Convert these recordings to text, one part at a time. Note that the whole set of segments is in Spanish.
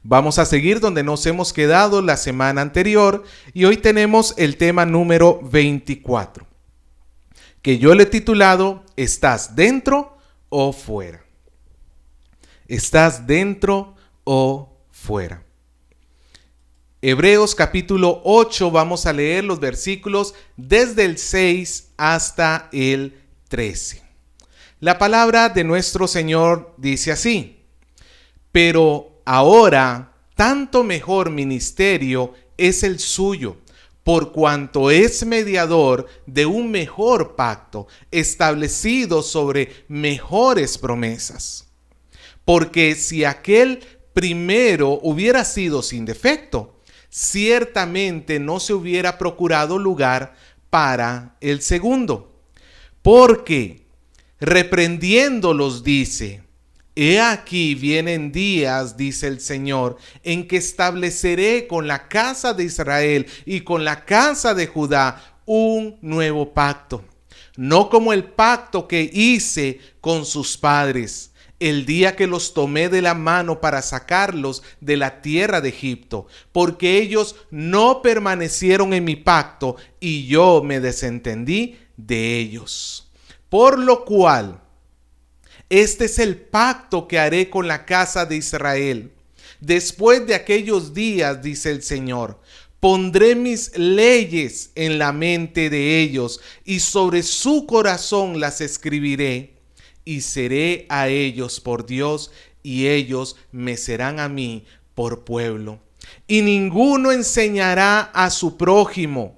Vamos a seguir donde nos hemos quedado la semana anterior y hoy tenemos el tema número 24, que yo le he titulado ¿Estás dentro o fuera? ¿Estás dentro o fuera? Hebreos capítulo 8, vamos a leer los versículos desde el 6 hasta el 13. La palabra de nuestro Señor dice así: pero ahora tanto mejor ministerio es el suyo, por cuanto es mediador de un mejor pacto, establecido sobre mejores promesas. Porque si aquel primero hubiera sido sin defecto, ciertamente no se hubiera procurado lugar para el segundo. Porque reprendiéndolos dice: he aquí vienen días, dice el Señor, en que estableceré con la casa de Israel y con la casa de Judá un nuevo pacto, no como el pacto que hice con sus padres el día que los tomé de la mano para sacarlos de la tierra de Egipto, porque ellos no permanecieron en mi pacto y yo me desentendí de ellos. Por lo cual, este es el pacto que haré con la casa de Israel. Después de aquellos días, dice el Señor, pondré mis leyes en la mente de ellos y sobre su corazón las escribiré. Y seré a ellos por Dios, y ellos me serán a mí por pueblo. Y ninguno enseñará a su prójimo,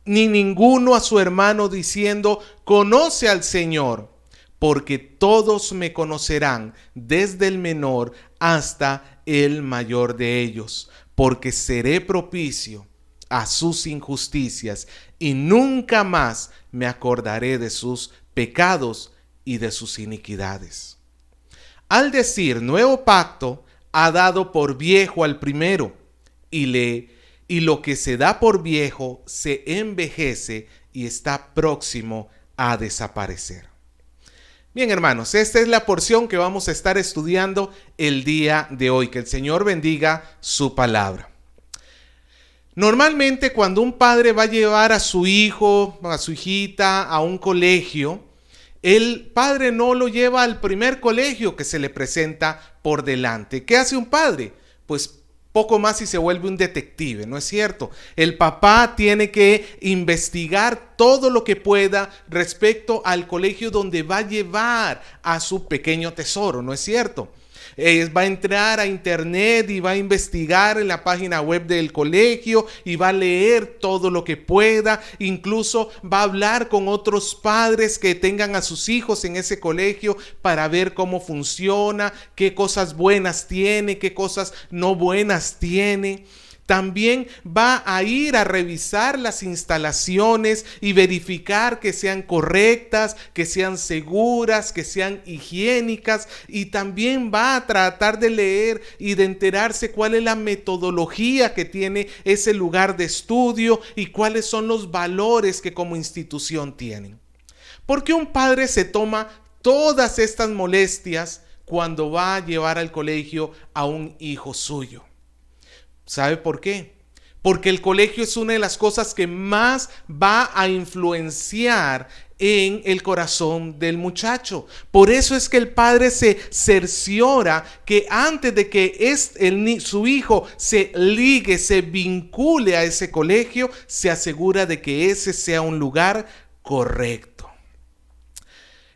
ni ninguno a su hermano diciendo: conoce al Señor, porque todos me conocerán, desde el menor hasta el mayor de ellos, porque seré propicio a sus injusticias, y nunca más me acordaré de sus pecados y de sus iniquidades. Al decir nuevo pacto, ha dado por viejo al primero, y lo que se da por viejo se envejece y está próximo a desaparecer. Bien, hermanos, esta es la porción que vamos a estar estudiando el día de hoy. Que el Señor bendiga su palabra. Normalmente, cuando un padre va a llevar a su hijo, a su hijita a un colegio, el padre no lo lleva al primer colegio que se le presenta por delante. ¿Qué hace un padre? Pues poco más y se vuelve un detective, ¿no es cierto? El papá tiene que investigar todo lo que pueda respecto al colegio donde va a llevar a su pequeño tesoro, ¿no es cierto? Va a entrar a internet y va a investigar en la página web del colegio y va a leer todo lo que pueda. Incluso va a hablar con otros padres que tengan a sus hijos en ese colegio para ver cómo funciona, qué cosas buenas tiene, qué cosas no buenas tiene. También va a ir a revisar las instalaciones y verificar que sean correctas, que sean seguras, que sean higiénicas, y también va a tratar de leer y de enterarse cuál es la metodología que tiene ese lugar de estudio y cuáles son los valores que como institución tienen. ¿Por qué un padre se toma todas estas molestias cuando va a llevar al colegio a un hijo suyo? ¿Sabe por qué? Porque el colegio es una de las cosas que más va a influenciar en el corazón del muchacho. Por eso es que el padre se cerciora que antes de que su hijo se ligue, se vincule a ese colegio, se asegura de que ese sea un lugar correcto.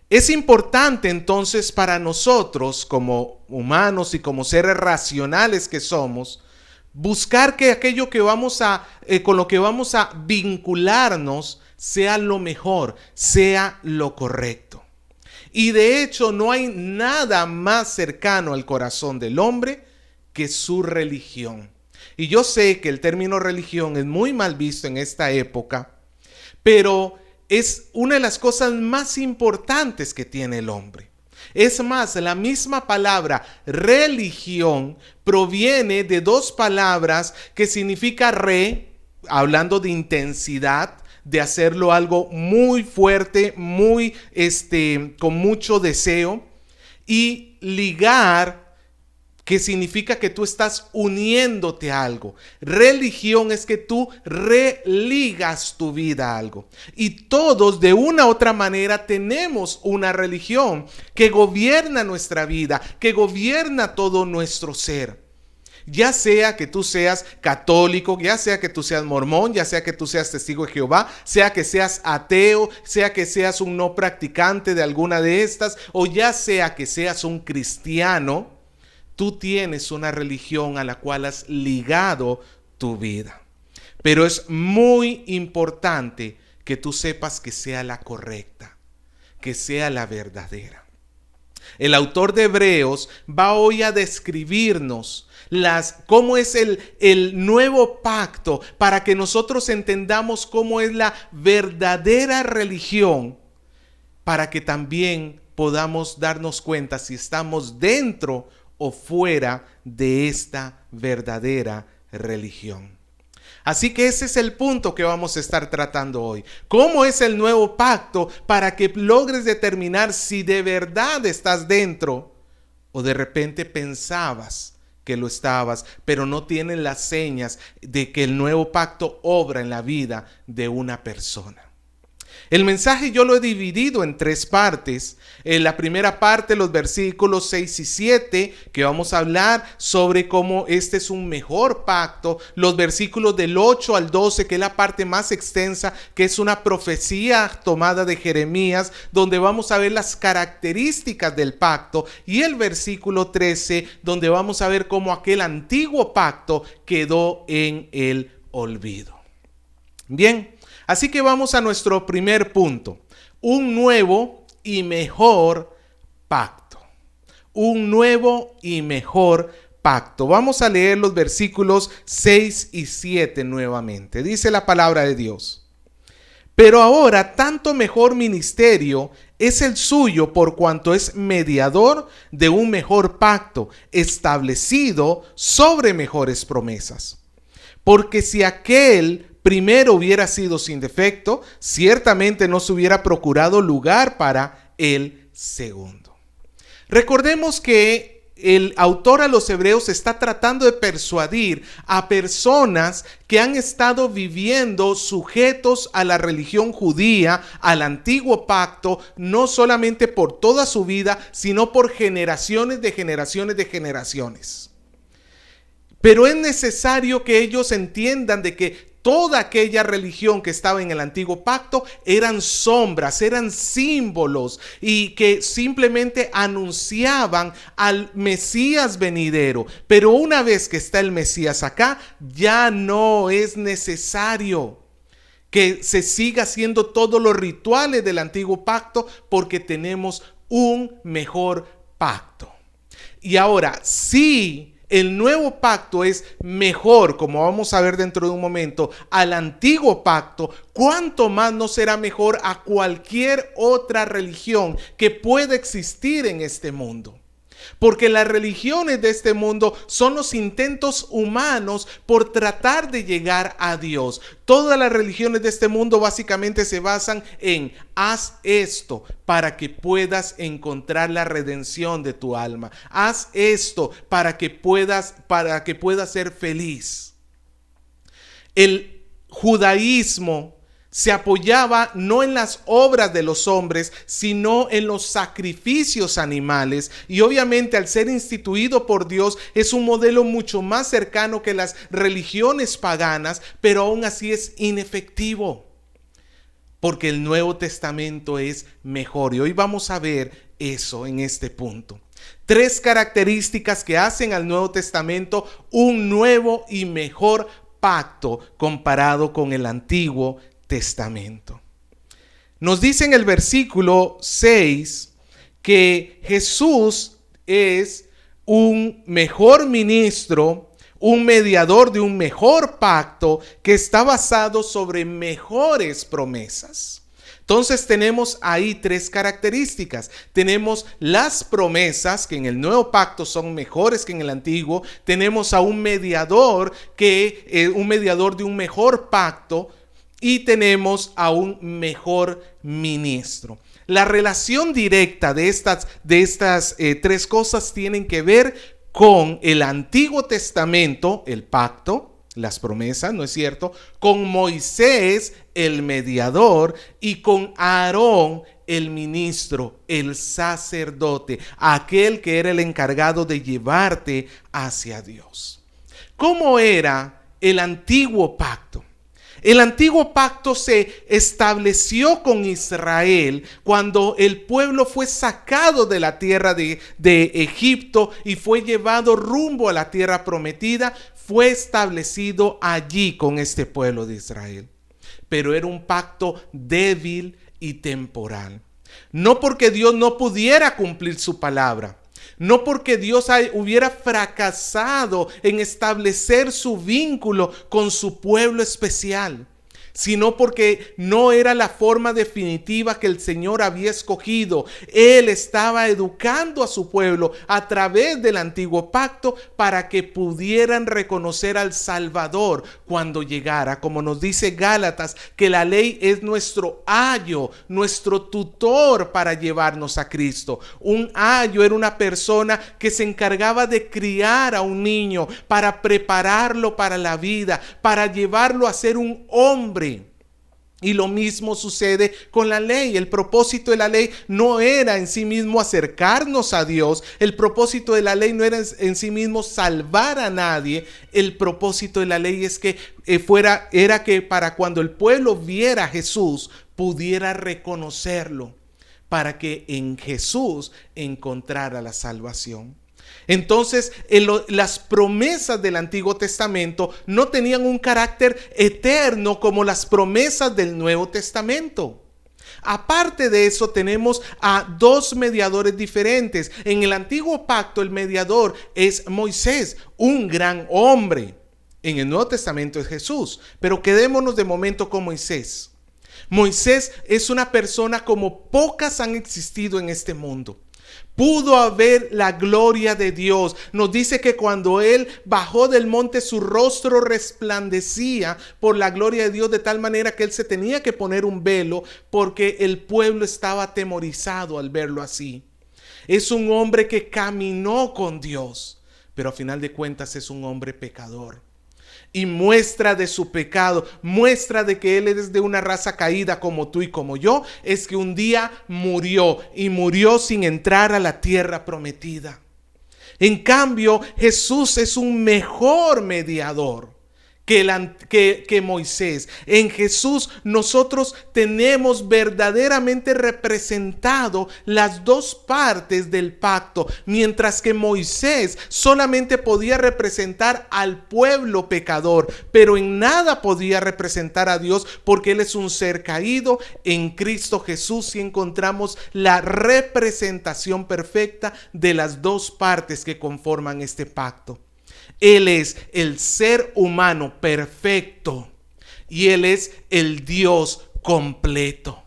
Es importante entonces para nosotros como humanos y como seres racionales que somos, buscar que aquello que con lo que vamos a vincularnos sea lo mejor, sea lo correcto. Y de hecho no hay nada más cercano al corazón del hombre que su religión. Y yo sé que el término religión es muy mal visto en esta época, pero es una de las cosas más importantes que tiene el hombre. Es más, la misma palabra religión proviene de dos palabras que significa hablando de intensidad, de hacerlo algo muy fuerte, con mucho deseo, y ligar, que significa que tú estás uniéndote a algo. Religión es que tú religas tu vida a algo. Y todos de una u otra manera tenemos una religión que gobierna nuestra vida, que gobierna todo nuestro ser. Ya sea que tú seas católico, ya sea que tú seas mormón, ya sea que tú seas testigo de Jehová, sea que seas ateo, sea que seas un no practicante de alguna de estas, o ya sea que seas un cristiano, tú tienes una religión a la cual has ligado tu vida. Pero es muy importante que tú sepas que sea la correcta, que sea la verdadera. El autor de Hebreos va hoy a describirnos cómo es el nuevo pacto para que nosotros entendamos cómo es la verdadera religión, para que también podamos darnos cuenta si estamos dentro o fuera de esta verdadera religión. Así que ese es el punto que vamos a estar tratando hoy. ¿Cómo es el nuevo pacto para que logres determinar si de verdad estás dentro o de repente pensabas que lo estabas, pero no tienes las señas de que el nuevo pacto obra en la vida de una persona? El mensaje yo lo he dividido en 3 partes. En la primera parte, los versículos 6 y 7, que vamos a hablar sobre cómo este es un mejor pacto. Los versículos del 8 al 12, que es la parte más extensa, que es una profecía tomada de Jeremías, donde vamos a ver las características del pacto. Y el versículo 13, donde vamos a ver cómo aquel antiguo pacto quedó en el olvido. Bien. Así que vamos a nuestro primer punto, un nuevo y mejor pacto. Un nuevo y mejor pacto. Vamos a leer los versículos 6 y 7 nuevamente. Dice la palabra de Dios. Pero ahora tanto mejor ministerio es el suyo por cuanto es mediador de un mejor pacto, establecido sobre mejores promesas. Porque si aquel primero hubiera sido sin defecto, ciertamente no se hubiera procurado lugar para el segundo. Recordemos que el autor a los Hebreos está tratando de persuadir a personas que han estado viviendo sujetos a la religión judía, al antiguo pacto, no solamente por toda su vida, sino por generaciones de generaciones de generaciones. Pero es necesario que ellos entiendan de que toda aquella religión que estaba en el antiguo pacto eran sombras, eran símbolos y que simplemente anunciaban al Mesías venidero. Pero una vez que está el Mesías acá, ya no es necesario que se siga haciendo todos los rituales del antiguo pacto porque tenemos un mejor pacto. Y ahora, sí, el nuevo pacto es mejor, como vamos a ver dentro de un momento, al antiguo pacto, ¿cuánto más no será mejor a cualquier otra religión que pueda existir en este mundo? Porque las religiones de este mundo son los intentos humanos por tratar de llegar a Dios. Todas las religiones de este mundo básicamente se basan en haz esto para que puedas encontrar la redención de tu alma. Haz esto para que puedas ser feliz. El judaísmo se apoyaba no en las obras de los hombres, sino en los sacrificios animales. Y obviamente al ser instituido por Dios es un modelo mucho más cercano que las religiones paganas, pero aún así es inefectivo. Porque el Nuevo Testamento es mejor. Y hoy vamos a ver eso en este punto. 3 características que hacen al Nuevo Testamento un nuevo y mejor pacto comparado con el Antiguo Testamento. Nos dice en el versículo 6 que Jesús es un mejor ministro, un mediador de un mejor pacto que está basado sobre mejores promesas. Entonces tenemos ahí 3 características. Tenemos las promesas que en el nuevo pacto son mejores que en el antiguo. Tenemos a un mediador un mediador de un mejor pacto. Y tenemos a un mejor ministro. La relación directa de estas 3 cosas tienen que ver con el Antiguo Testamento, el pacto, las promesas, ¿no es cierto? Con Moisés, el mediador, y con Aarón, el ministro, el sacerdote, aquel que era el encargado de llevarte hacia Dios. ¿Cómo era el antiguo pacto? El antiguo pacto se estableció con Israel cuando el pueblo fue sacado de la tierra de Egipto y fue llevado rumbo a la tierra prometida. Fue establecido allí con este pueblo de Israel. Pero era un pacto débil y temporal. No porque Dios no pudiera cumplir su palabra. No porque Dios hubiera fracasado en establecer su vínculo con su pueblo especial, sino porque no era la forma definitiva que el Señor había escogido. Él estaba educando a su pueblo a través del antiguo pacto para que pudieran reconocer al Salvador cuando llegara. Como nos dice Gálatas, que la ley es nuestro ayo, nuestro tutor para llevarnos a Cristo. Un ayo era una persona que se encargaba de criar a un niño, para prepararlo para la vida, para llevarlo a ser un hombre. Y lo mismo sucede con la ley. El propósito de la ley no era en sí mismo acercarnos a Dios. El propósito de la ley no era en sí mismo salvar a nadie. El propósito de la ley es que era que para cuando el pueblo viera a Jesús pudiera reconocerlo, para que en Jesús encontrara la salvación. Entonces, las promesas del Antiguo Testamento no tenían un carácter eterno como las promesas del Nuevo Testamento. Aparte de eso, tenemos a dos mediadores diferentes. En el Antiguo Pacto, el mediador es Moisés, un gran hombre. En el Nuevo Testamento es Jesús. Pero quedémonos de momento con Moisés. Moisés es una persona como pocas han existido en este mundo. Pudo ver la gloria de Dios. Nos dice que cuando él bajó del monte, su rostro resplandecía por la gloria de Dios, de tal manera que él se tenía que poner un velo porque el pueblo estaba atemorizado al verlo así. Es un hombre que caminó con Dios, pero a final de cuentas es un hombre pecador. Y muestra de su pecado, muestra de que él es de una raza caída como tú y como yo, es que un día murió y murió sin entrar a la tierra prometida. En cambio, Jesús es un mejor mediador que Moisés. En Jesús nosotros tenemos verdaderamente representado las dos partes del pacto, mientras que Moisés solamente podía representar al pueblo pecador, pero en nada podía representar a Dios porque Él es un ser caído. En Cristo Jesús sí encontramos la representación perfecta de las dos partes que conforman este pacto. Él es el ser humano perfecto y Él es el Dios completo.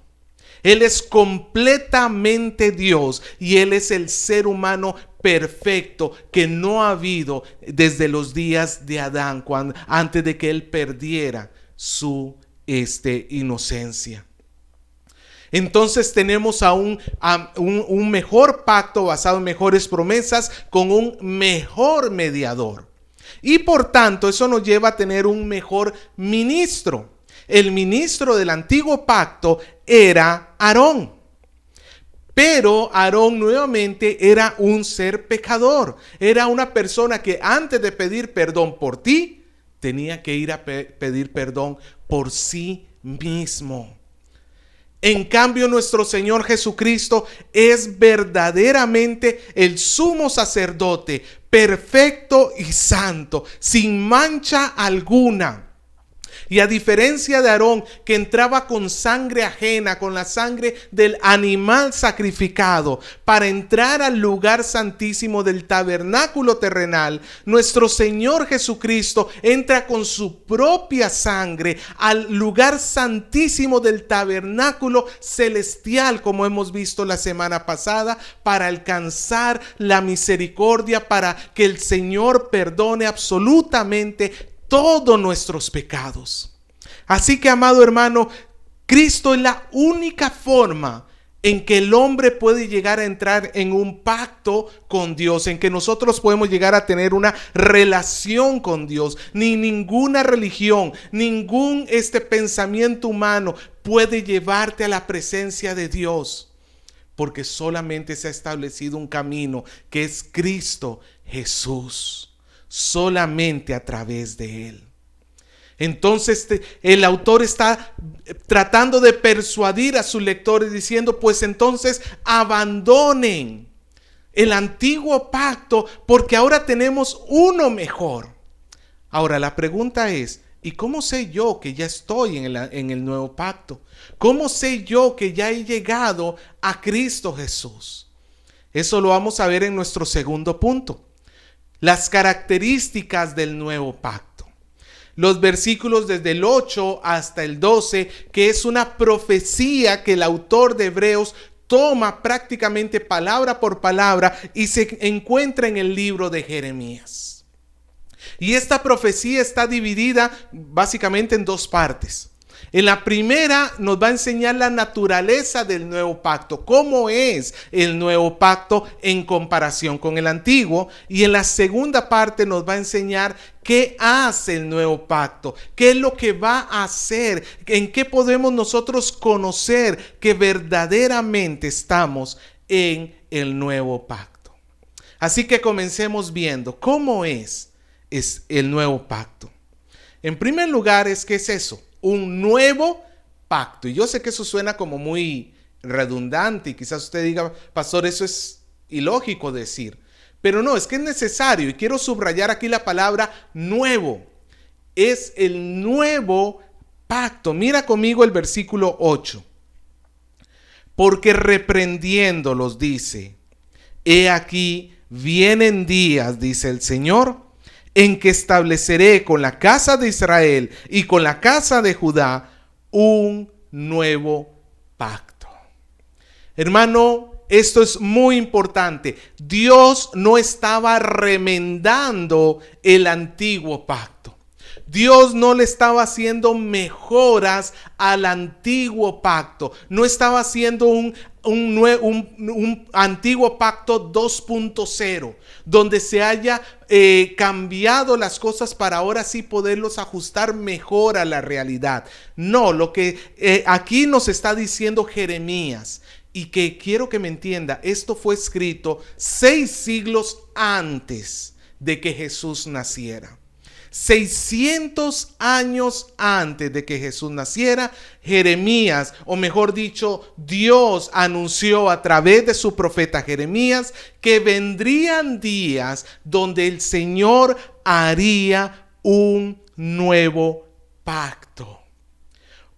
Él es completamente Dios y Él es el ser humano perfecto que no ha habido desde los días de Adán, antes de que Él perdiera su inocencia. Entonces tenemos a un mejor pacto basado en mejores promesas con un mejor mediador. Y por tanto eso nos lleva a tener un mejor ministro. El ministro del antiguo pacto era Aarón. Pero Aarón nuevamente era un ser pecador. Era una persona que antes de pedir perdón por ti, tenía que ir a pedir perdón por sí mismo. En cambio, nuestro Señor Jesucristo es verdaderamente el sumo sacerdote, perfecto y santo, sin mancha alguna. Y a diferencia de Aarón, que entraba con sangre ajena, con la sangre del animal sacrificado, para entrar al lugar santísimo del tabernáculo terrenal, nuestro Señor Jesucristo entra con su propia sangre al lugar santísimo del tabernáculo celestial, como hemos visto la semana pasada, para alcanzar la misericordia, para que el Señor perdone absolutamente todos nuestros pecados. Así que, amado hermano, Cristo es la única forma en que el hombre puede llegar a entrar en un pacto con Dios, en que nosotros podemos llegar a tener una relación con Dios. Ni ninguna religión, ningún pensamiento humano puede llevarte a la presencia de Dios, porque solamente se ha establecido un camino, que es Cristo Jesús, solamente a través de Él. Entonces el autor está tratando de persuadir a sus lectores diciendo, pues entonces abandonen el antiguo pacto porque ahora tenemos uno mejor. Ahora la pregunta es, ¿y cómo sé yo que ya estoy en el nuevo pacto? ¿Cómo sé yo que ya he llegado a Cristo Jesús? Eso lo vamos a ver en nuestro segundo punto. Las características del nuevo pacto. Los versículos desde el 8 hasta el 12, que es una profecía que el autor de Hebreos toma prácticamente palabra por palabra y se encuentra en el libro de Jeremías. Y esta profecía está dividida básicamente en dos partes. En la primera nos va a enseñar la naturaleza del nuevo pacto, cómo es el nuevo pacto en comparación con el antiguo. Y en la segunda parte nos va a enseñar qué hace el nuevo pacto, qué es lo que va a hacer, en qué podemos nosotros conocer que verdaderamente estamos en el nuevo pacto. Así que comencemos viendo cómo es el nuevo pacto. En primer lugar, ¿qué es eso? Un nuevo pacto. Y yo sé que eso suena como muy redundante y quizás usted diga, pastor, eso es ilógico decir. Pero no, es que es necesario y quiero subrayar aquí la palabra nuevo. Es el nuevo pacto. Mira conmigo el versículo 8. Porque reprendiéndolos dice, he aquí vienen días, dice el Señor, en que estableceré con la casa de Israel y con la casa de Judá un nuevo pacto. Hermano, esto es muy importante. Dios no estaba remendando el antiguo pacto. Dios no le estaba haciendo mejoras al antiguo pacto. No estaba haciendo un antiguo pacto 2.0, donde se haya cambiado las cosas para ahora sí poderlos ajustar mejor a la realidad. No, lo que aquí nos está diciendo Jeremías, y que quiero que me entienda, esto fue escrito 6 siglos antes de que Jesús naciera. 600 años antes de que Jesús naciera, Jeremías, o mejor dicho, Dios anunció a través de su profeta Jeremías que vendrían días donde el Señor haría un nuevo pacto.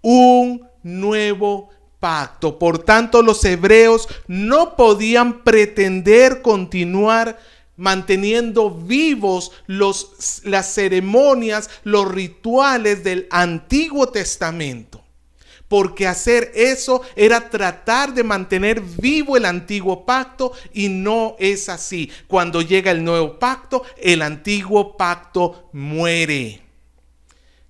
Un nuevo pacto. Por tanto, los hebreos no podían pretender continuar manteniendo vivos las ceremonias, los rituales del Antiguo Testamento. Porque hacer eso era tratar de mantener vivo el antiguo pacto, y no es así. Cuando llega el nuevo pacto, el antiguo pacto muere.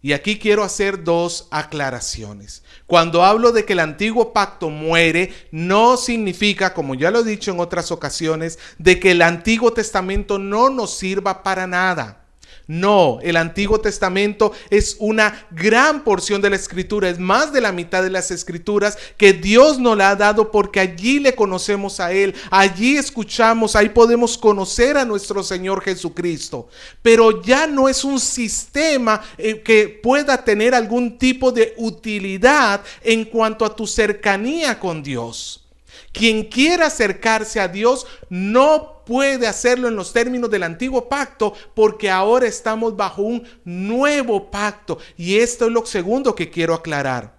Y aquí quiero hacer 2 aclaraciones. Cuando hablo de que el antiguo pacto muere, no significa, como ya lo he dicho en otras ocasiones, de que el Antiguo Testamento no nos sirva para nada. No, el Antiguo Testamento es una gran porción de la Escritura, es más de la mitad de las Escrituras que Dios nos la ha dado, porque allí le conocemos a Él, allí escuchamos, ahí podemos conocer a nuestro Señor Jesucristo. Pero ya no es un sistema que pueda tener algún tipo de utilidad en cuanto a tu cercanía con Dios. Quien quiera acercarse a Dios no puede hacerlo en los términos del antiguo pacto, porque ahora estamos bajo un nuevo pacto. Y esto es lo segundo que quiero aclarar.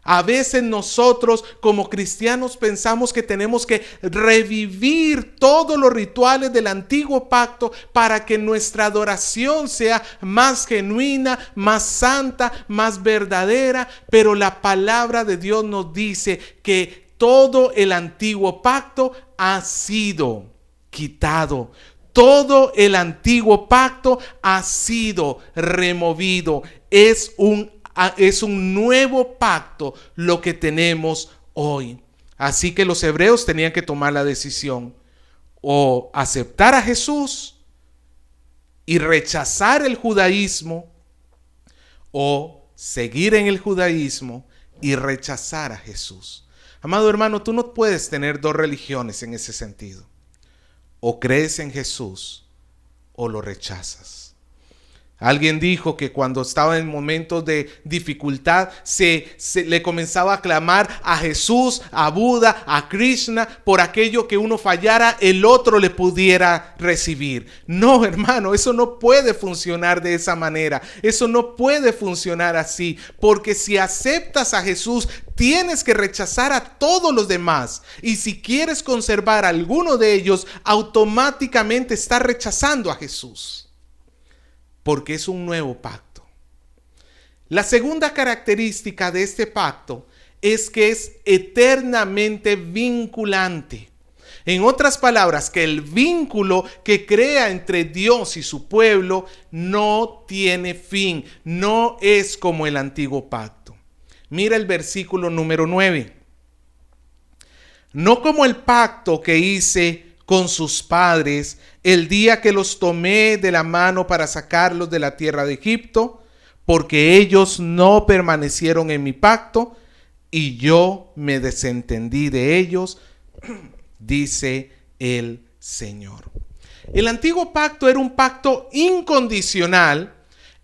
A veces nosotros como cristianos pensamos que tenemos que revivir todos los rituales del antiguo pacto para que nuestra adoración sea más genuina, más santa, más verdadera. Pero la palabra de Dios nos dice que todo el antiguo pacto ha sido quitado. Todo el antiguo pacto ha sido removido. Es un nuevo pacto lo que tenemos hoy. Así que los hebreos tenían que tomar la decisión o aceptar a Jesús y rechazar el judaísmo, o seguir en el judaísmo y rechazar a Jesús. Amado hermano, tú no puedes tener dos religiones en ese sentido. O crees en Jesús o lo rechazas. Alguien dijo que cuando estaba en momentos de dificultad se le comenzaba a clamar a Jesús, a Buda, a Krishna, por aquello que uno fallara, el otro le pudiera recibir. No, hermano, eso no puede funcionar de esa manera. Eso no puede funcionar así, porque si aceptas a Jesús, tienes que rechazar a todos los demás. Y si quieres conservar a alguno de ellos, automáticamente estás rechazando a Jesús. Porque es un nuevo pacto. La segunda característica de este pacto es que es eternamente vinculante. En otras palabras, que el vínculo que crea entre Dios y su pueblo no tiene fin, no es como el antiguo pacto. Mira el versículo número 9. No como el pacto que hice con sus padres el día que los tomé de la mano para sacarlos de la tierra de Egipto, porque ellos no permanecieron en mi pacto y yo me desentendí de ellos, dice el Señor. El antiguo pacto era un pacto incondicional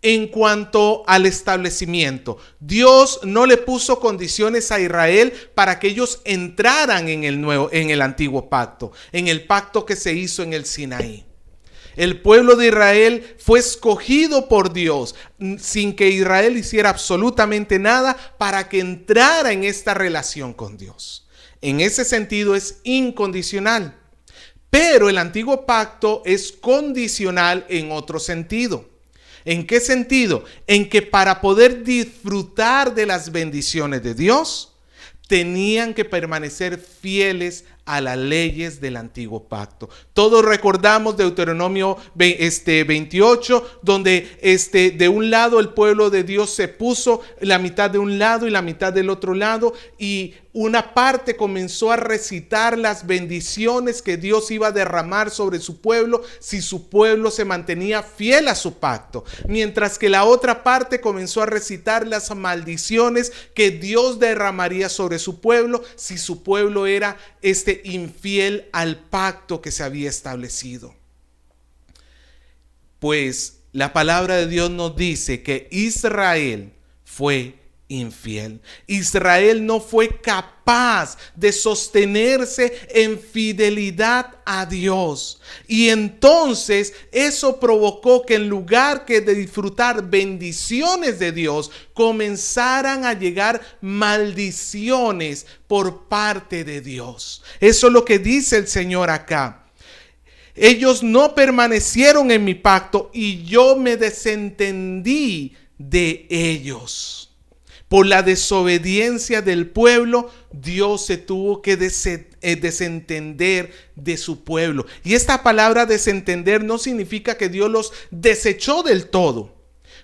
en cuanto al establecimiento. Dios no le puso condiciones a Israel para que ellos entraran en el antiguo pacto, en el pacto que se hizo en el Sinaí. El pueblo de Israel fue escogido por Dios sin que Israel hiciera absolutamente nada para que entrara en esta relación con Dios. En ese sentido es incondicional. Pero el antiguo pacto es condicional en otro sentido. ¿En qué sentido? En que para poder disfrutar de las bendiciones de Dios, tenían que permanecer fieles a las leyes del antiguo pacto. Todos recordamos Deuteronomio 28, donde de un lado el pueblo de Dios se puso la mitad de un lado y la mitad del otro lado, y una parte comenzó a recitar las bendiciones que Dios iba a derramar sobre su pueblo si su pueblo se mantenía fiel a su pacto, mientras que la otra parte comenzó a recitar las maldiciones que Dios derramaría sobre su pueblo si su pueblo era infiel al pacto que se había establecido. Pues la palabra de Dios nos dice que Israel fue infiel. Israel no fue capaz de sostenerse en fidelidad a Dios. Y entonces eso provocó que en lugar que de disfrutar bendiciones de Dios, comenzaran a llegar maldiciones por parte de Dios. Eso es lo que dice el Señor acá. Ellos no permanecieron en mi pacto y yo me desentendí de ellos. Por la desobediencia del pueblo, Dios se tuvo que desentender de su pueblo. Y esta palabra desentender no significa que Dios los desechó del todo.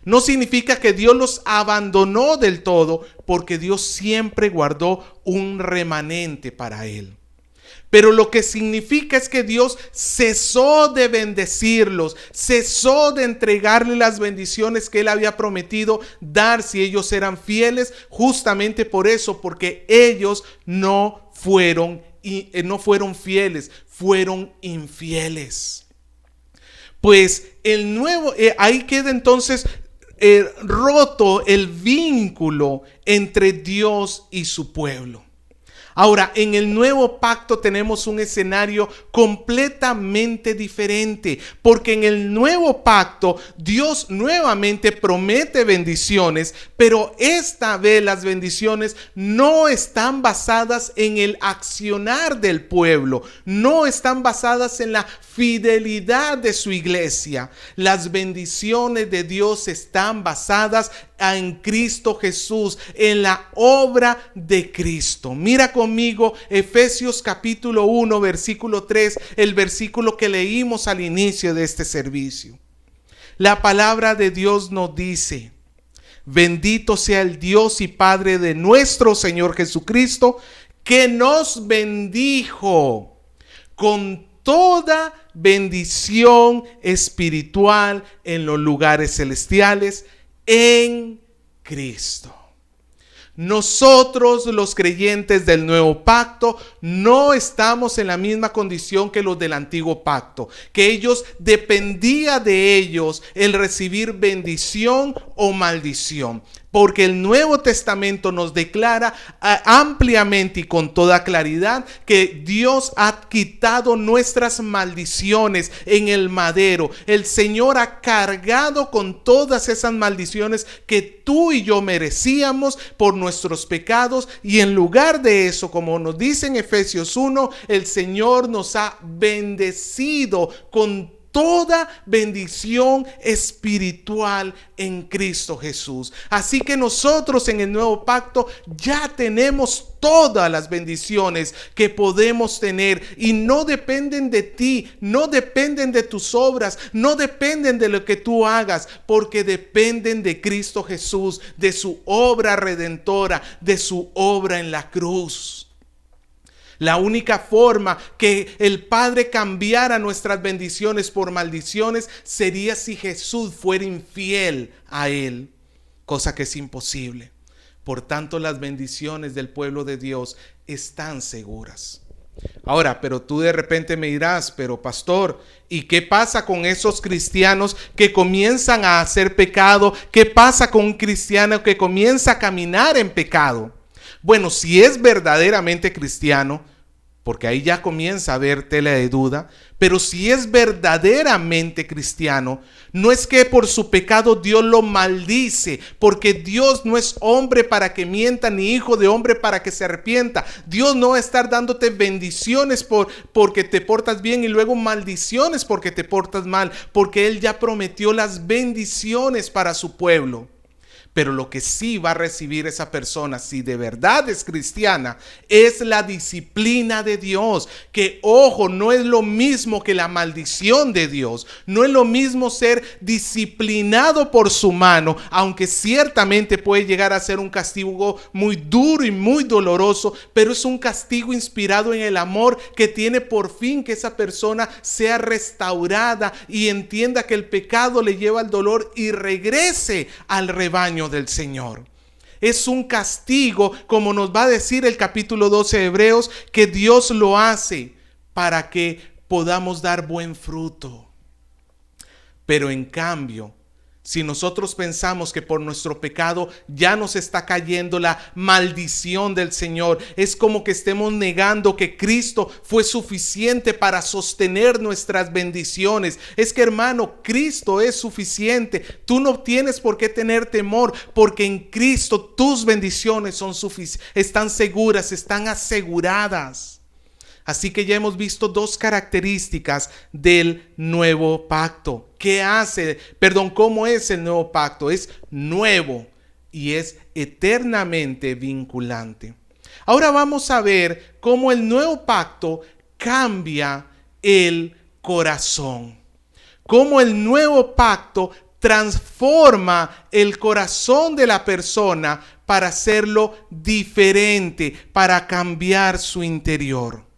No significa que Dios los abandonó del todo, porque Dios siempre guardó un remanente para él. Pero lo que significa es que Dios cesó de bendecirlos, cesó de entregarle las bendiciones que Él había prometido dar si ellos eran fieles, justamente por eso, porque ellos no fueron fieles, fueron infieles. Pues ahí queda entonces roto el vínculo entre Dios y su pueblo. Ahora, en el nuevo pacto tenemos un escenario completamente diferente, porque en el nuevo pacto Dios nuevamente promete bendiciones, pero esta vez las bendiciones no están basadas en el accionar del pueblo, no están basadas en la fidelidad de su iglesia. Las bendiciones de Dios están basadas en Cristo Jesús, en la obra de Cristo. Mira conmigo Efesios capítulo 1, versículo 3, el versículo que leímos al inicio de este servicio. La palabra de Dios nos dice: bendito sea el Dios y Padre de nuestro Señor Jesucristo, que nos bendijo con toda bendición espiritual en los lugares celestiales en Cristo. Nosotros, los creyentes del nuevo pacto, no estamos en la misma condición que los del antiguo pacto, que ellos dependía de ellos el recibir bendición o maldición. Porque el Nuevo Testamento nos declara ampliamente y con toda claridad que Dios ha quitado nuestras maldiciones en el madero. El Señor ha cargado con todas esas maldiciones que tú y yo merecíamos por nuestros pecados. Y en lugar de eso, como nos dice en Efesios 1, el Señor nos ha bendecido con toda bendición espiritual en Cristo Jesús. Así que nosotros en el nuevo pacto ya tenemos todas las bendiciones que podemos tener y no dependen de ti, no dependen de tus obras, no dependen de lo que tú hagas, porque dependen de Cristo Jesús, de su obra redentora, de su obra en la cruz. La única forma que el Padre cambiara nuestras bendiciones por maldiciones sería si Jesús fuera infiel a Él, cosa que es imposible. Por tanto, las bendiciones del pueblo de Dios están seguras. Ahora, pero tú de repente me dirás, pero pastor, ¿y qué pasa con esos cristianos que comienzan a hacer pecado? ¿Qué pasa con un cristiano que comienza a caminar en pecado? Bueno, si es verdaderamente cristiano, porque ahí ya comienza a haber tela de duda, pero si es verdaderamente cristiano, no es que por su pecado Dios lo maldice, porque Dios no es hombre para que mienta, ni hijo de hombre para que se arrepienta. Dios no va a estar dándote bendiciones porque te portas bien y luego maldiciones porque te portas mal, porque Él ya prometió las bendiciones para su pueblo. Pero lo que sí va a recibir esa persona, si de verdad es cristiana, es la disciplina de Dios. Que, ojo, no es lo mismo que la maldición de Dios. No es lo mismo ser disciplinado por su mano, aunque ciertamente puede llegar a ser un castigo muy duro y muy doloroso, pero es un castigo inspirado en el amor que tiene por fin que esa persona sea restaurada y entienda que el pecado le lleva al dolor y regrese al rebaño del Señor. Es un castigo, como nos va a decir el capítulo 12 de Hebreos, que Dios lo hace para que podamos dar buen fruto. Pero en cambio, si nosotros pensamos que por nuestro pecado ya nos está cayendo la maldición del Señor, es como que estemos negando que Cristo fue suficiente para sostener nuestras bendiciones. Es que, hermano, Cristo es suficiente. Tú no tienes por qué tener temor, porque en Cristo tus bendiciones están seguras, están aseguradas. Así que ya hemos visto dos características del nuevo pacto. ¿Cómo es el nuevo pacto? Es nuevo y es eternamente vinculante. Ahora vamos a ver cómo el nuevo pacto cambia el corazón. Cómo el nuevo pacto transforma el corazón de la persona para hacerlo diferente, para cambiar su interior.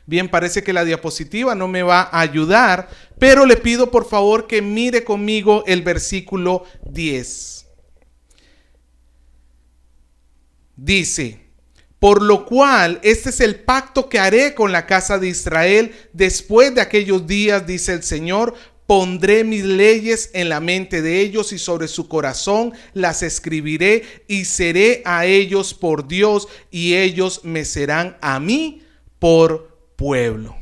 Bien, parece que la diapositiva no me va a ayudar, pero le pido por favor que mire conmigo el versículo 10. Dice: por lo cual este es el pacto que haré con la casa de Israel después de aquellos días, dice el Señor. Pondré mis leyes en la mente de ellos y sobre su corazón las escribiré y seré a ellos por Dios y ellos me serán a mí por pueblo.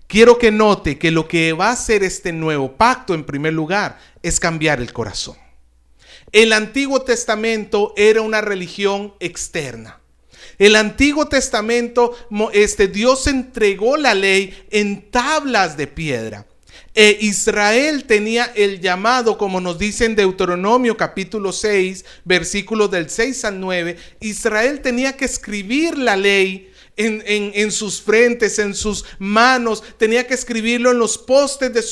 Quiero que note que lo que va a hacer este nuevo pacto, en primer lugar, es cambiar el corazón. El Antiguo Testamento era una religión externa. El Antiguo Testamento, Dios entregó la ley en tablas de piedra. Israel tenía el llamado, como nos dice en Deuteronomio capítulo 6, versículos del 6 al 9. Israel tenía que escribir la ley en sus frentes, en sus manos, tenía que escribirlo en los postes de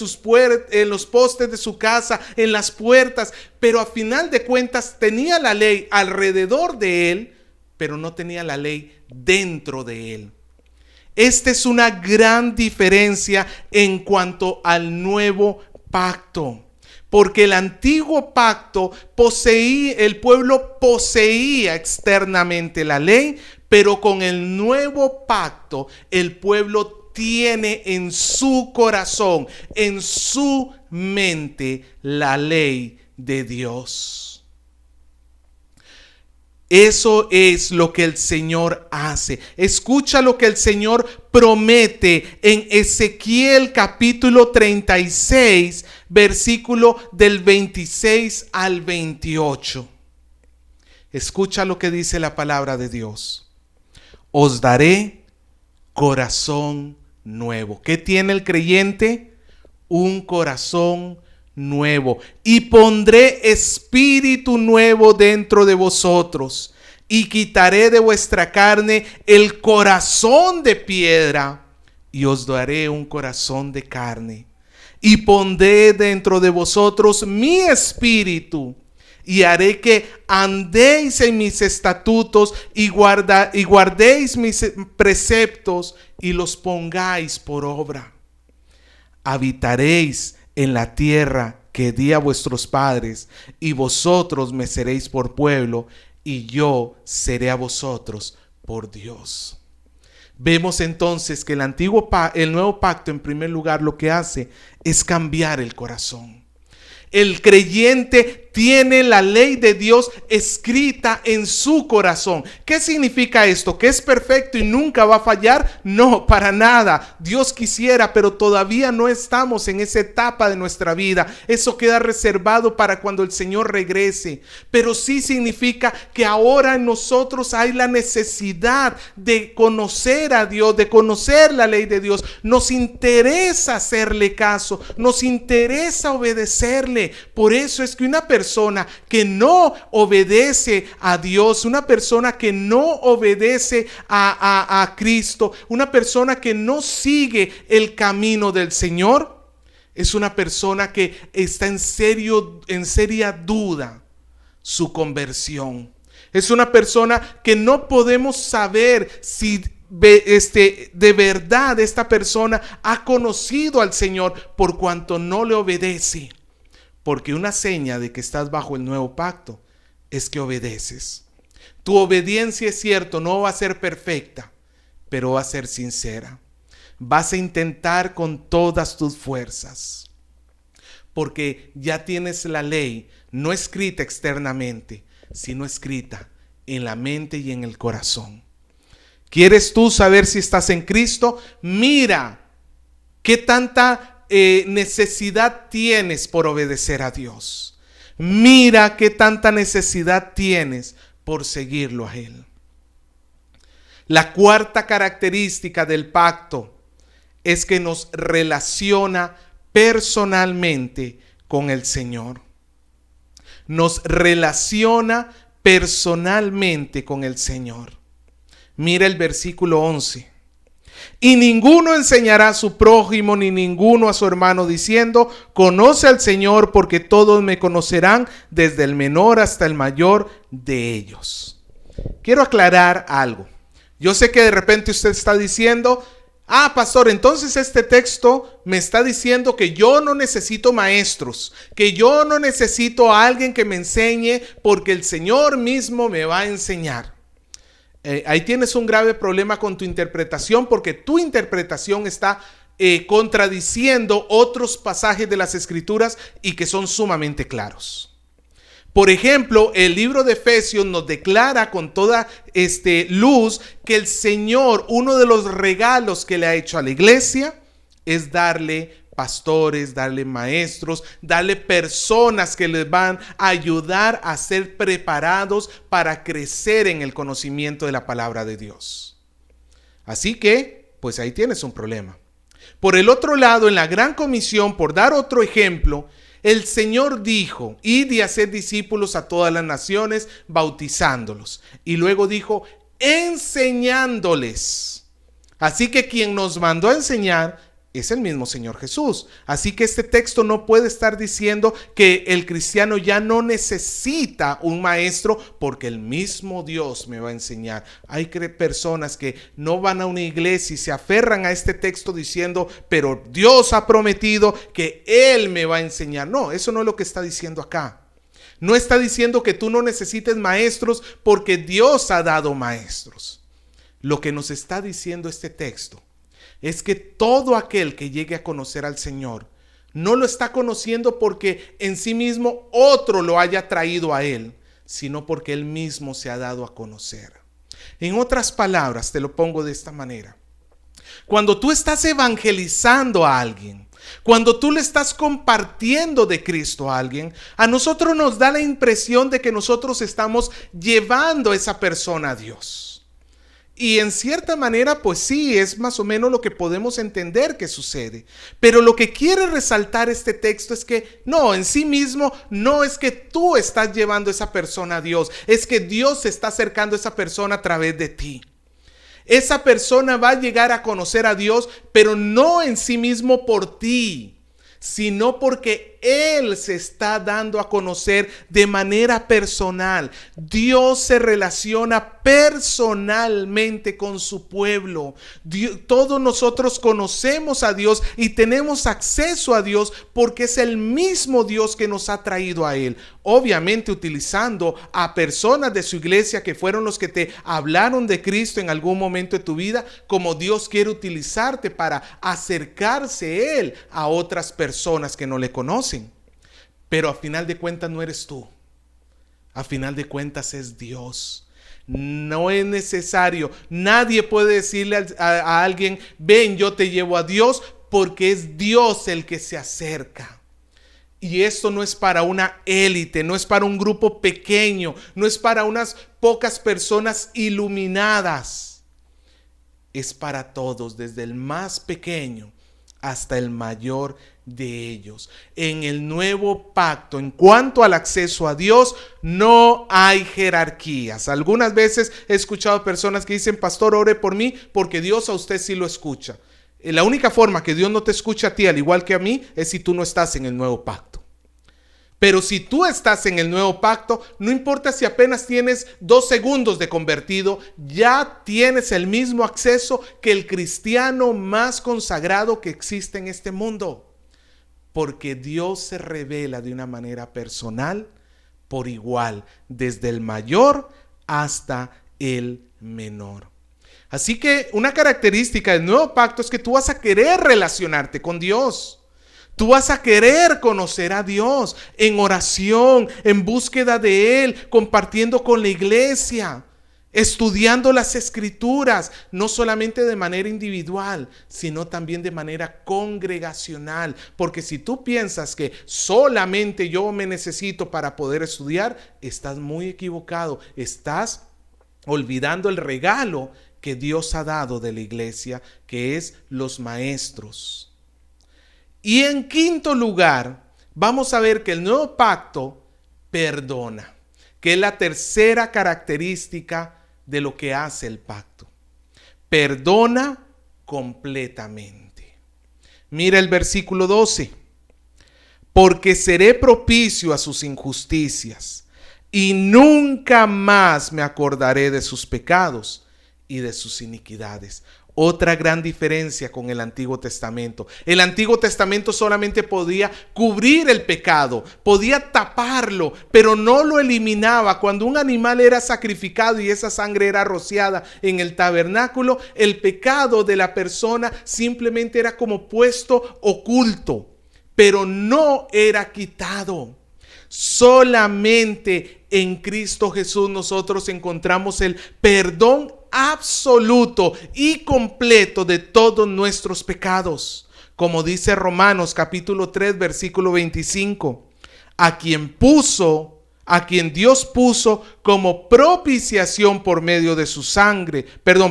en los postes de su casa, en las puertas, pero a final de cuentas tenía la ley alrededor de él, pero no tenía la ley dentro de él. Esta es una gran diferencia en cuanto al nuevo pacto. Porque el antiguo pacto el pueblo poseía externamente la ley, pero con el nuevo pacto el pueblo tiene en su corazón, en su mente, la ley de Dios. Eso es lo que el Señor hace. Escucha lo que el Señor promete en Ezequiel capítulo 36, versículo del 26 al 28. Escucha lo que dice la palabra de Dios. Os daré corazón nuevo. ¿Qué tiene el creyente? Un corazón nuevo. Y pondré espíritu nuevo dentro de vosotros. Y quitaré de vuestra carne el corazón de piedra. Y os daré un corazón de carne. Y pondré dentro de vosotros mi espíritu. Y haré que andéis en mis estatutos y guardéis mis preceptos y los pongáis por obra. Habitaréis en la tierra que di a vuestros padres, y vosotros me seréis por pueblo, y yo seré a vosotros por Dios. Vemos entonces que el nuevo pacto, en primer lugar, lo que hace es cambiar el corazón. El creyente tiene la ley de Dios escrita en su corazón. ¿Qué significa esto? ¿Que es perfecto y nunca va a fallar? No, para nada. Dios quisiera, pero todavía no estamos en esa etapa de nuestra vida. Eso queda reservado para cuando el Señor regrese. Pero sí significa que ahora en nosotros hay la necesidad de conocer a Dios, de conocer la ley de Dios. Nos interesa hacerle caso, nos interesa obedecerle. Por eso es que una persona que no obedece a Dios, una persona que no obedece a Cristo, una persona que no sigue el camino del Señor, es una persona que está en seria duda su conversión. Es una persona que no podemos saber si de verdad esta persona ha conocido al Señor, por cuanto no le obedece. Porque una seña de que estás bajo el nuevo pacto es que obedeces. Tu obediencia, es cierto, no va a ser perfecta, pero va a ser sincera. Vas a intentar con todas tus fuerzas. Porque ya tienes la ley, no escrita externamente, sino escrita en la mente y en el corazón. ¿Quieres tú saber si estás en Cristo? Mira qué tanta necesidad tienes por obedecer a Dios. Mira qué tanta necesidad tienes por seguirlo a Él. La cuarta característica del pacto es que nos relaciona personalmente con el Señor. Nos relaciona personalmente con el Señor. Mira el versículo 11. Y ninguno enseñará a su prójimo ni ninguno a su hermano diciendo: conoce al Señor, porque todos me conocerán, desde el menor hasta el mayor de ellos. Quiero aclarar algo. Yo sé que de repente usted está diciendo: pastor, entonces este texto me está diciendo que yo no necesito maestros, que yo no necesito a alguien que me enseñe, porque el Señor mismo me va a enseñar. Ahí tienes un grave problema con tu interpretación, porque tu interpretación está contradiciendo otros pasajes de las Escrituras y que son sumamente claros. Por ejemplo, el libro de Efesios nos declara con toda luz que el Señor, uno de los regalos que le ha hecho a la iglesia, es darle pastores, darle maestros, darle personas que les van a ayudar a ser preparados para crecer en el conocimiento de la palabra de Dios. Así que, pues ahí tienes un problema. Por el otro lado, en la gran comisión, por dar otro ejemplo, el Señor dijo: id y haced discípulos a todas las naciones, bautizándolos. Y luego dijo: enseñándoles. Así que quien nos mandó a enseñar es el mismo Señor Jesús. Así que este texto no puede estar diciendo que el cristiano ya no necesita un maestro porque el mismo Dios me va a enseñar. Hay personas que no van a una iglesia y se aferran a este texto diciendo, pero Dios ha prometido que Él me va a enseñar. No, eso no es lo que está diciendo acá. No está diciendo que tú no necesites maestros porque Dios ha dado maestros. Lo que nos está diciendo este texto es que todo aquel que llegue a conocer al Señor no lo está conociendo porque en sí mismo otro lo haya traído a Él, sino porque Él mismo se ha dado a conocer. En otras palabras, te lo pongo de esta manera. Cuando tú estás evangelizando a alguien, cuando tú le estás compartiendo de Cristo a alguien, a nosotros nos da la impresión de que nosotros estamos llevando a esa persona a Dios. Y en cierta manera, pues sí, es más o menos lo que podemos entender que sucede. Pero lo que quiere resaltar este texto es que no, en sí mismo, no es que tú estás llevando a esa persona a Dios, es que Dios se está acercando a esa persona a través de ti. Esa persona va a llegar a conocer a Dios, pero no en sí mismo por ti, sino porque Él se está dando a conocer de manera personal. Dios se relaciona personalmente con su pueblo. Todos nosotros conocemos a Dios y tenemos acceso a Dios porque es el mismo Dios que nos ha traído a Él. Obviamente utilizando a personas de su iglesia que fueron los que te hablaron de Cristo en algún momento de tu vida, como Dios quiere utilizarte para acercarse Él a otras personas que no le conocen. Pero a final de cuentas no eres tú. A final de cuentas es Dios. No es necesario. Nadie puede decirle a alguien, ven, yo te llevo a Dios, porque es Dios el que se acerca. Y esto no es para una élite, no es para un grupo pequeño, no es para unas pocas personas iluminadas. Es para todos, desde el más pequeño hasta el mayor de ellos. En el nuevo pacto, en cuanto al acceso a Dios, no hay jerarquías. Algunas veces he escuchado personas que dicen, pastor, ore por mí, porque Dios a usted sí lo escucha. La única forma que Dios no te escucha a ti, al igual que a mí, es si tú no estás en el nuevo pacto. Pero si tú estás en el nuevo pacto, no importa si apenas tienes 2 segundos de convertido, ya tienes el mismo acceso que el cristiano más consagrado que existe en este mundo. Porque Dios se revela de una manera personal, por igual, desde el mayor hasta el menor. Así que una característica del nuevo pacto es que tú vas a querer relacionarte con Dios. Tú vas a querer conocer a Dios en oración, en búsqueda de Él, compartiendo con la iglesia, estudiando las escrituras, no solamente de manera individual, sino también de manera congregacional. Porque si tú piensas que solamente yo me necesito para poder estudiar, estás muy equivocado. Estás olvidando el regalo que Dios ha dado de la iglesia, que es los maestros. Y en quinto lugar, vamos a ver que el nuevo pacto perdona, que es la tercera característica de lo que hace el pacto. Perdona completamente. Mira el versículo 12. Porque seré propicio a sus injusticias y nunca más me acordaré de sus pecados y de sus iniquidades. Otra gran diferencia con el Antiguo Testamento. El Antiguo Testamento solamente podía cubrir el pecado, podía taparlo, pero no lo eliminaba. Cuando un animal era sacrificado y esa sangre era rociada en el tabernáculo, el pecado de la persona simplemente era como puesto oculto, pero no era quitado. Solamente en Cristo Jesús nosotros encontramos el perdón absoluto y completo de todos nuestros pecados. Como dice Romanos capítulo 3 versículo 25, a quien Dios puso como propiciación por medio de su sangre,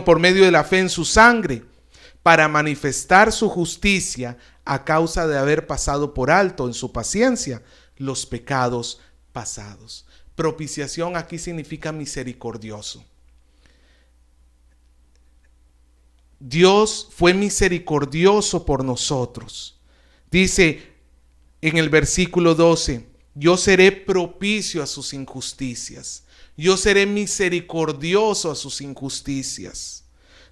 por medio de la fe en su sangre, para manifestar su justicia a causa de haber pasado por alto en su paciencia los pecados pasados. Propiciación aquí significa misericordioso. Dios fue misericordioso por nosotros. Dice en el versículo 12, yo seré propicio a sus injusticias. Yo seré misericordioso a sus injusticias.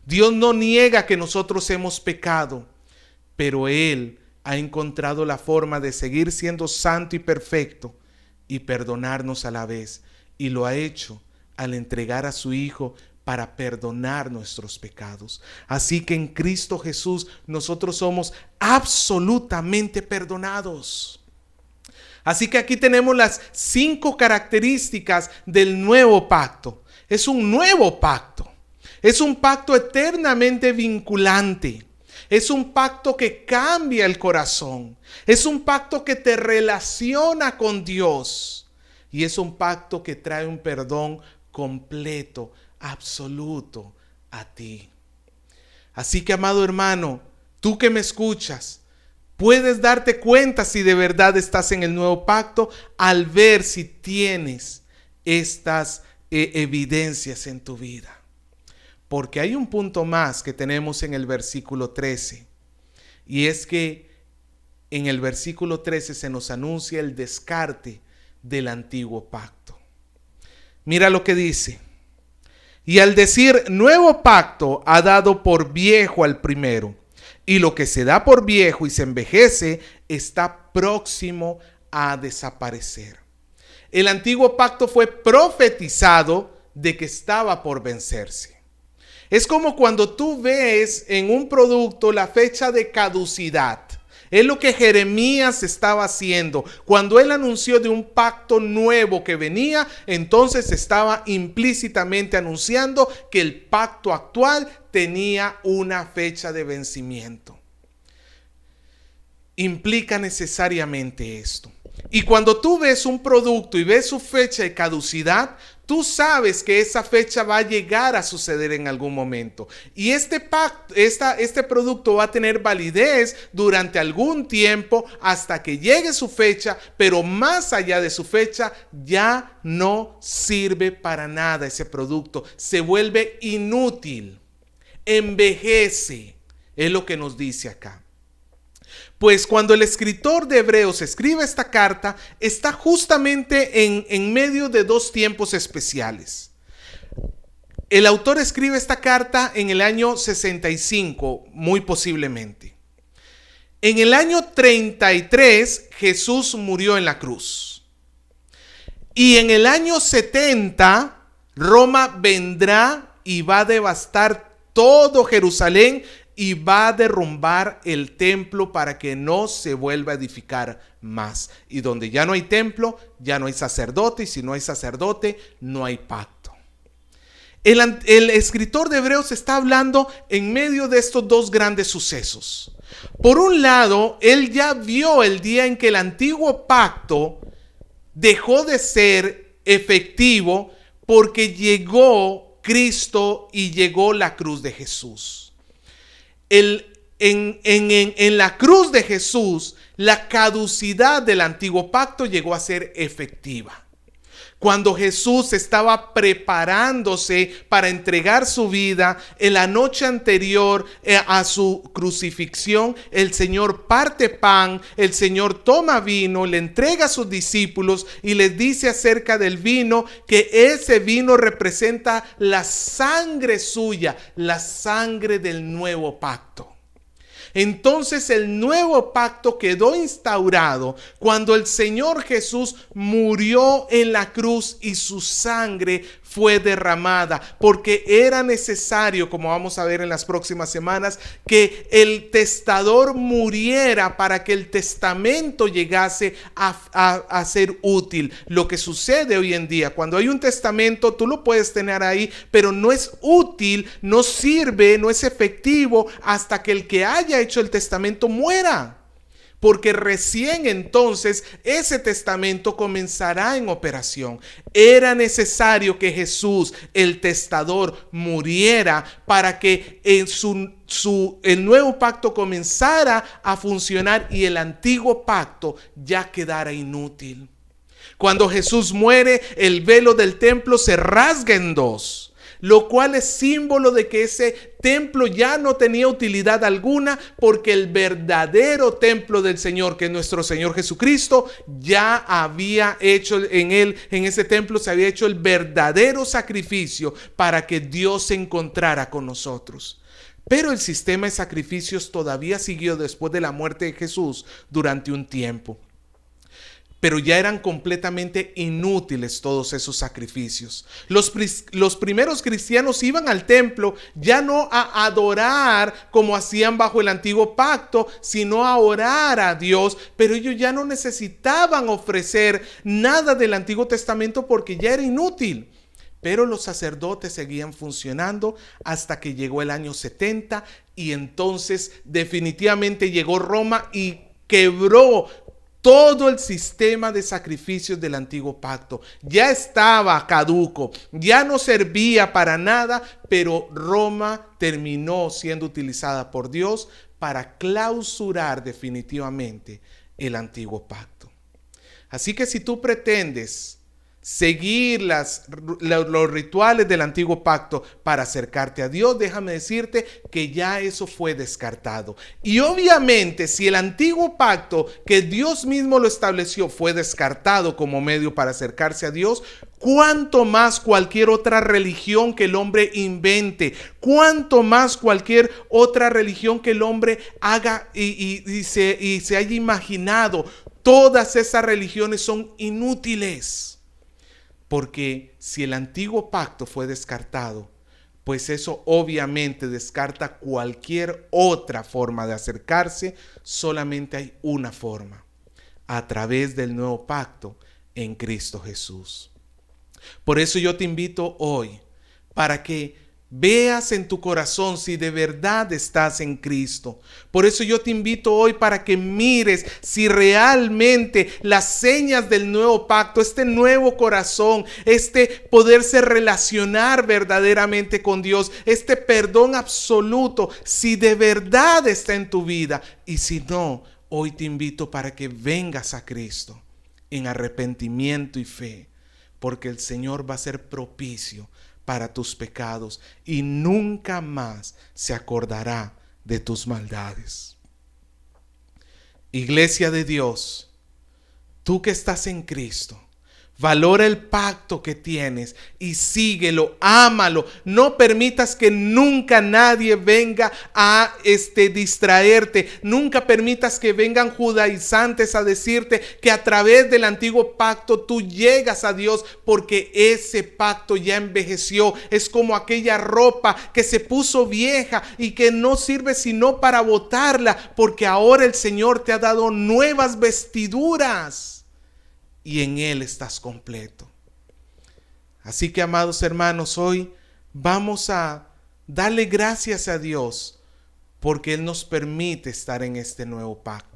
Dios no niega que nosotros hemos pecado, pero Él ha encontrado la forma de seguir siendo santo y perfecto y perdonarnos a la vez. Y lo ha hecho al entregar a su Hijo para perdonar nuestros pecados. Así que en Cristo Jesús nosotros somos absolutamente perdonados. Así que aquí tenemos las 5 características del nuevo pacto. Es un nuevo pacto. Es un pacto eternamente vinculante. Es un pacto que cambia el corazón. Es un pacto que te relaciona con Dios. Y es un pacto que trae un perdón completo, absoluto a ti. Así que, amado hermano, tú que me escuchas, puedes darte cuenta si de verdad estás en el nuevo pacto al ver si tienes estas evidencias en tu vida. Porque hay un punto más que tenemos en el versículo 13. Y es que en el versículo 13 se nos anuncia el descarte del antiguo pacto. Mira lo que dice. Y al decir nuevo pacto ha dado por viejo al primero. Y lo que se da por viejo y se envejece está próximo a desaparecer. El antiguo pacto fue profetizado de que estaba por vencerse. Es como cuando tú ves en un producto la fecha de caducidad. Es lo que Jeremías estaba haciendo. Cuando él anunció de un pacto nuevo que venía, entonces estaba implícitamente anunciando que el pacto actual tenía una fecha de vencimiento. Implica necesariamente esto. Y cuando tú ves un producto y ves su fecha de caducidad, tú sabes que esa fecha va a llegar a suceder en algún momento. Y este producto va a tener validez durante algún tiempo hasta que llegue su fecha, pero más allá de su fecha ya no sirve para nada ese producto. Se vuelve inútil, envejece, es lo que nos dice acá. Pues cuando el escritor de Hebreos escribe esta carta, está justamente en medio de 2 tiempos especiales. El autor escribe esta carta en el año 65, muy posiblemente. En el año 33, Jesús murió en la cruz. Y en el año 70, Roma vendrá y va a devastar todo Jerusalén y va a derrumbar el templo para que no se vuelva a edificar más. Y donde ya no hay templo, ya no hay sacerdote, y si no hay sacerdote, no hay pacto. El escritor de Hebreos está hablando en medio de estos 2 grandes sucesos. Por un lado, él ya vio el día en que el antiguo pacto dejó de ser efectivo porque llegó Cristo y llegó la cruz de Jesús. En la cruz de Jesús, la caducidad del antiguo pacto llegó a ser efectiva. Cuando Jesús estaba preparándose para entregar su vida, en la noche anterior a su crucifixión, el Señor parte pan, el Señor toma vino, le entrega a sus discípulos y les dice acerca del vino que ese vino representa la sangre suya, la sangre del nuevo pacto. Entonces el nuevo pacto quedó instaurado cuando el Señor Jesús murió en la cruz y su sangre fue derramada, porque era necesario, como vamos a ver en las próximas semanas, que el testador muriera para que el testamento llegase a ser útil. Lo que sucede hoy en día, cuando hay un testamento, tú lo puedes tener ahí, pero no es útil, no sirve, no es efectivo hasta que el que haya hecho el testamento muera. Porque recién entonces ese testamento comenzará en operación. Era necesario que Jesús, el testador, muriera para que el nuevo pacto comenzara a funcionar y el antiguo pacto ya quedara inútil. Cuando Jesús muere, el velo del templo se rasga en 2. lo cual es símbolo de que ese templo ya no tenía utilidad alguna, porque el verdadero templo del Señor, que es nuestro Señor Jesucristo, ya había hecho en ese templo se había hecho el verdadero sacrificio para que Dios se encontrara con nosotros. Pero el sistema de sacrificios todavía siguió después de la muerte de Jesús durante un tiempo. Pero ya eran completamente inútiles todos esos sacrificios. Los primeros cristianos iban al templo ya no a adorar como hacían bajo el antiguo pacto, sino a orar a Dios, pero ellos ya no necesitaban ofrecer nada del Antiguo Testamento porque ya era inútil. Pero los sacerdotes seguían funcionando hasta que llegó el año 70 y entonces definitivamente llegó Roma y quebró todo el sistema de sacrificios del antiguo pacto. Ya estaba caduco, ya no servía para nada, pero Roma terminó siendo utilizada por Dios para clausurar definitivamente el antiguo pacto. Así que si tú pretendes seguir los rituales del antiguo pacto para acercarte a Dios, déjame decirte que ya eso fue descartado. Y obviamente si el antiguo pacto que Dios mismo lo estableció fue descartado como medio para acercarse a Dios, cuánto más cualquier otra religión que el hombre invente, cuánto más cualquier otra religión que el hombre haga y se haya imaginado. Todas esas religiones son inútiles. Porque si el antiguo pacto fue descartado, pues eso obviamente descarta cualquier otra forma de acercarse. Solamente hay una forma: a través del nuevo pacto en Cristo Jesús. Por eso yo te invito hoy para que veas en tu corazón si de verdad estás en Cristo. Por eso yo te invito hoy para que mires si realmente las señas del nuevo pacto, este nuevo corazón, este poderse relacionar verdaderamente con Dios, este perdón absoluto, si de verdad está en tu vida. Y si no, hoy te invito para que vengas a Cristo en arrepentimiento y fe, porque el Señor va a ser propicio para tus pecados y nunca más se acordará de tus maldades. Iglesia de Dios, tú que estás en Cristo, valora el pacto que tienes y síguelo, ámalo. No permitas que nunca nadie venga a distraerte. Nunca permitas que vengan judaizantes a decirte que a través del antiguo pacto tú llegas a Dios, porque ese pacto ya envejeció. Es como aquella ropa que se puso vieja y que no sirve sino para botarla, porque ahora el Señor te ha dado nuevas vestiduras. Y en Él estás completo. Así que, amados hermanos, hoy vamos a darle gracias a Dios porque Él nos permite estar en este nuevo pacto.